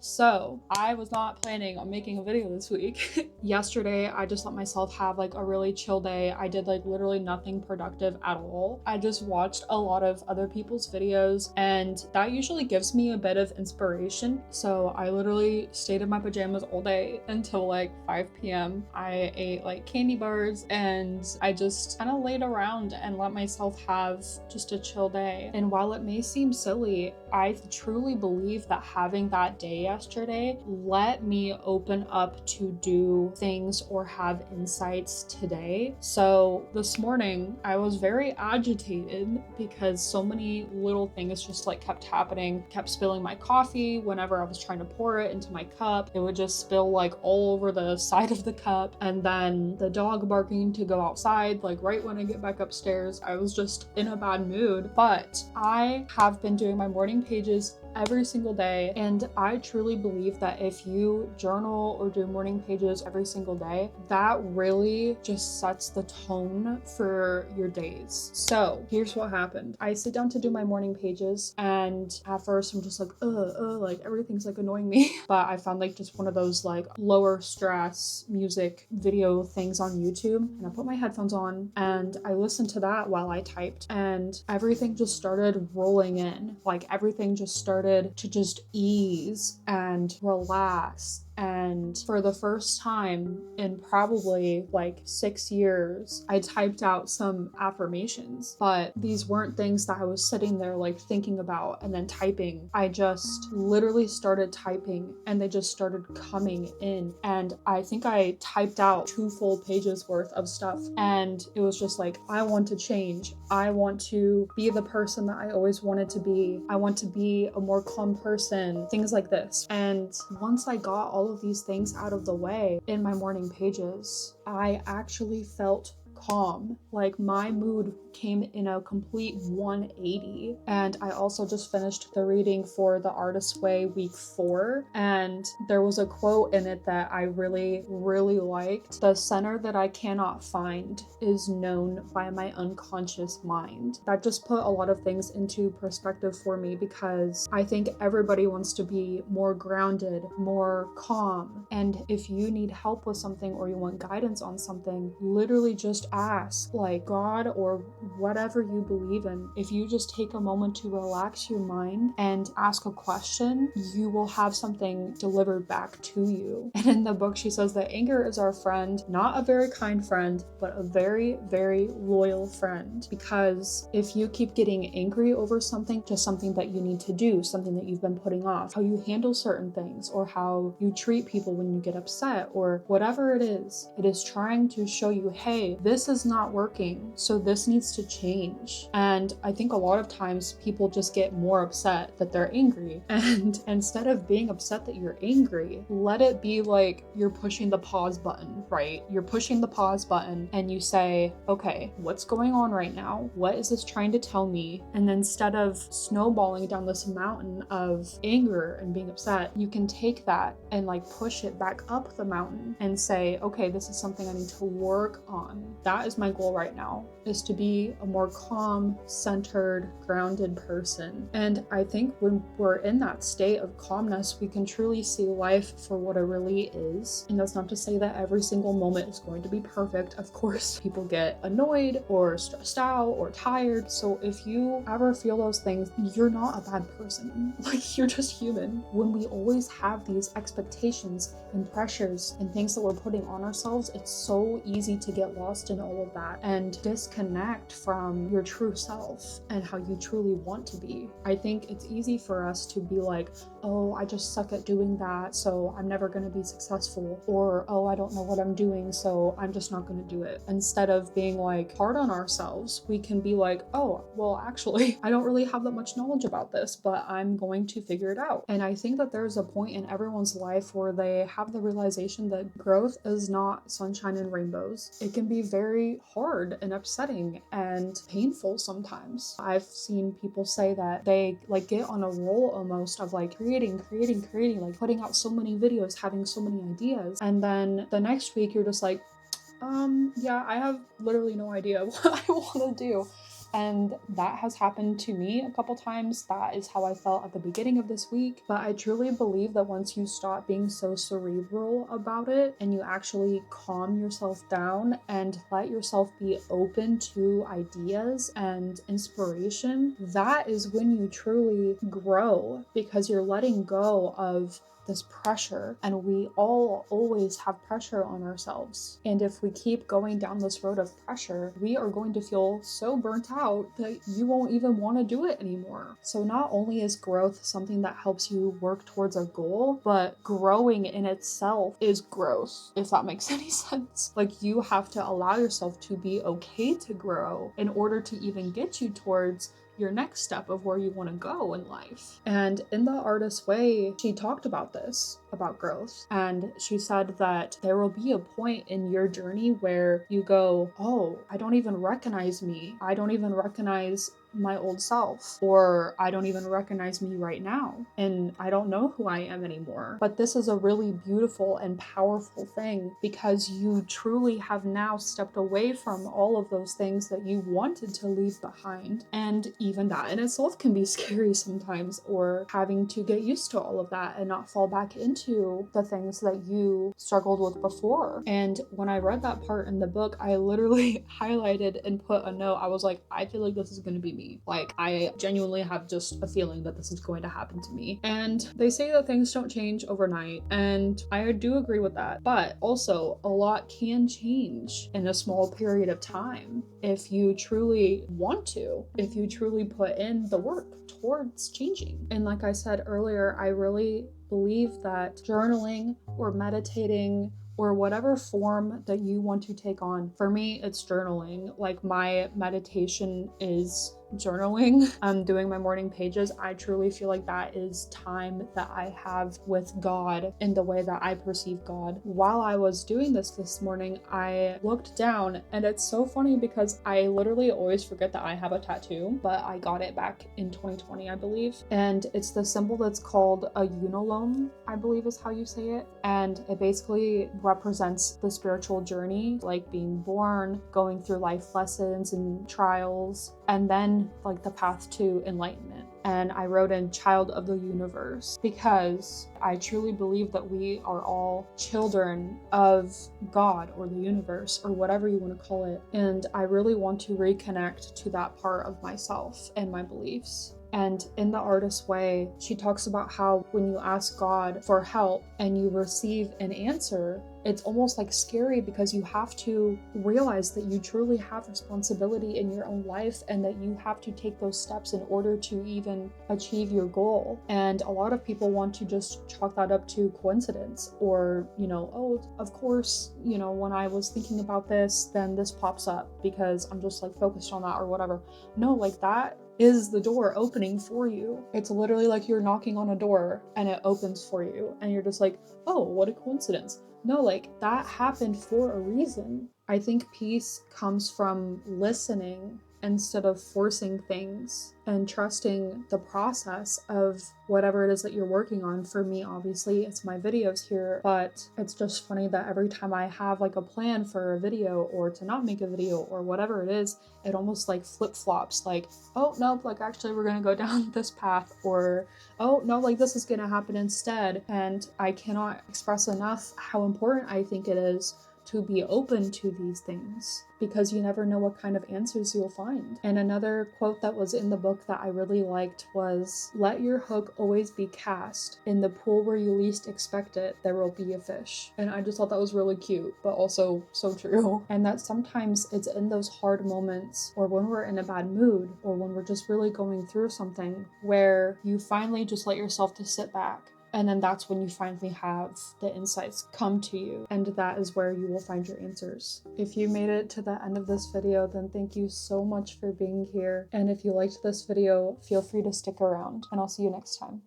So I was not planning on making a video this week. Yesterday, I just let myself have like a really chill day. I did like literally nothing productive at all. I just watched a lot of other people's videos and that usually gives me a bit of inspiration. So I literally stayed in my pajamas all day until like 5 p.m. I ate like candy bars and I just kind of laid around and let myself have just a chill day. And while it may seem silly, I truly believe that having that day yesterday let me open up to do things or have insights today. So this morning I was very agitated because so many little things just like kept happening. Kept spilling my coffee whenever I was trying to pour it into my cup. It would just spill like all over the side of the cup, and then the dog barking to go outside like right when I get back upstairs. I was just in a bad mood. But I have been doing my morning pages every single day, and I truly believe that if you journal or do morning pages every single day, that really just sets the tone for your days. So here's what happened. I sit down to do my morning pages, and at first I'm just like like everything's like annoying me. But I found like just one of those like lower stress music video things on YouTube, and I put my headphones on and I listened to that while I typed, and everything just started rolling in. Like everything just started to just ease and relax. And for the first time in probably like 6 years, I typed out some affirmations, but these weren't things that I was sitting there like thinking about and then typing. I just literally started typing and they just started coming in. And I think I typed out 2 full pages worth of stuff. And it was just like, I want to change. I want to be the person that I always wanted to be. I want to be a more calm person, things like this. And once I got all of these things out of the way in my morning pages, I actually felt calm. Like my mood came in a complete 180. And I also just finished the reading for The Artist's Way week 4, and there was a quote in it that I really liked. The center that I cannot find is known by my unconscious mind. That just put a lot of things into perspective for me, because I think everybody wants to be more grounded, more calm. And if you need help with something or you want guidance on something, literally just ask, like God or whatever you believe in. If you just take a moment to relax your mind and ask a question, you will have something delivered back to you. And in the book, she says that anger is our friend, not a very kind friend, but a very loyal friend. Because if you keep getting angry over something, just something that you need to do, something that you've been putting off, how you handle certain things, or how you treat people when you get upset, or whatever it is trying to show you, hey, this is not working, so this needs to change. And I think a lot of times people just get more upset that they're angry, and instead of being upset that you're angry, let it be like you're pushing the pause button, right? You're pushing the pause button and you say, okay, what's going on right now? What is this trying to tell me? And instead of snowballing down this mountain of anger and being upset, you can take that and like push it back up the mountain and say, okay, this is something I need to work on. That is my goal right now, is to be a more calm, centered, grounded person. And I think when we're in that state of calmness, we can truly see life for what it really is. And that's not to say that every single moment is going to be perfect. Of course, people get annoyed or stressed out or tired. So if you ever feel those things, you're not a bad person. Like, you're just human. When we always have these expectations and pressures and things that we're putting on ourselves, it's so easy to get lost in all of that and disconnect from your true self and how you truly want to be. I think it's easy for us to be like, oh, I just suck at doing that, so I'm never going to be successful, or oh, I don't know what I'm doing, so I'm just not going to do it. Instead of being like hard on ourselves, we can be like, oh, well, actually, I don't really have that much knowledge about this, but I'm going to figure it out. And I think that there's a point in everyone's life where they have the realization that growth is not sunshine and rainbows. It can be very hard and upsetting and painful sometimes. I've seen people say that they like get on a roll almost of like creating, like putting out so many videos, having so many ideas, and then the next week you're just like, yeah, I have literally no idea what I want to do. And that has happened to me a couple times. That is how I felt at the beginning of this week. But I truly believe that once you stop being so cerebral about it and you actually calm yourself down and let yourself be open to ideas and inspiration, that is when you truly grow, because you're letting go of this pressure. And we all always have pressure on ourselves. And if we keep going down this road of pressure, we are going to feel so burnt out that you won't even want to do it anymore. So not only is growth something that helps you work towards a goal, but growing in itself is growth, if that makes any sense. Like, you have to allow yourself to be okay to grow in order to even get you towards your next step of where you want to go in life. And in The Artist's Way, she talked about this, about growth. And she said that there will be a point in your journey where you go, oh, I don't even recognize me. I don't even recognize my old self, or I don't even recognize me right now, and I don't know who I am anymore. But this is a really beautiful and powerful thing, because you truly have now stepped away from all of those things that you wanted to leave behind. And even that in itself can be scary sometimes, or having to get used to all of that and not fall back into the things that you struggled with before. And when I read that part in the book, I literally highlighted and put a note. I was like, I feel like this is going to be me. Like, I genuinely have just a feeling that this is going to happen to me. And they say that things don't change overnight, and I do agree with that. But also, a lot can change in a small period of time if you truly want to, if you truly put in the work towards changing. And like I said earlier, I really believe that journaling or meditating or whatever form that you want to take on. For me, it's journaling. Like, my meditation is journaling. I'm doing my morning pages. I truly feel like that is time that I have with God in the way that I perceive God. While I was doing this morning, I looked down, and it's so funny because I literally always forget that I have a tattoo, but I got it back in 2020, I believe. And it's the symbol that's called a unalome, I believe is how you say it. And it basically represents the spiritual journey, like being born, going through life lessons and trials, and then like the path to enlightenment. And I wrote in child of the universe, because I truly believe that we are all children of God or the universe or whatever you want to call it. And I really want to reconnect to that part of myself and my beliefs. And in The Artist's Way, she talks about how when you ask God for help and you receive an answer, it's almost like scary, because you have to realize that you truly have responsibility in your own life and that you have to take those steps in order to even achieve your goal. And a lot of people want to just chalk that up to coincidence, or, oh, of course, when I was thinking about this, then this pops up because I'm just like focused on that or whatever. No, like, that is the door opening for you. It's literally like you're knocking on a door and it opens for you, and you're just like, oh, what a coincidence. No, like, that happened for a reason. I think peace comes from listening instead of forcing things, and trusting the process of whatever it is that you're working on. For me, obviously, it's my videos here, but it's just funny that every time I have like a plan for a video or to not make a video or whatever it is, it almost like flip-flops, like, oh, no, like, actually we're gonna go down this path, or, oh, no, like, this is gonna happen instead. And I cannot express enough how important I think it is to be open to these things, because you never know what kind of answers you'll find. And another quote that was in the book that I really liked was, let your hook always be cast. In the pool where you least expect it, there will be a fish. And I just thought that was really cute, but also so true. And that sometimes it's in those hard moments, or when we're in a bad mood, or when we're just really going through something, where you finally just let yourself to sit back. And then that's when you finally have the insights come to you, and that is where you will find your answers. If you made it to the end of this video, then thank you so much for being here. And if you liked this video, feel free to stick around, and I'll see you next time.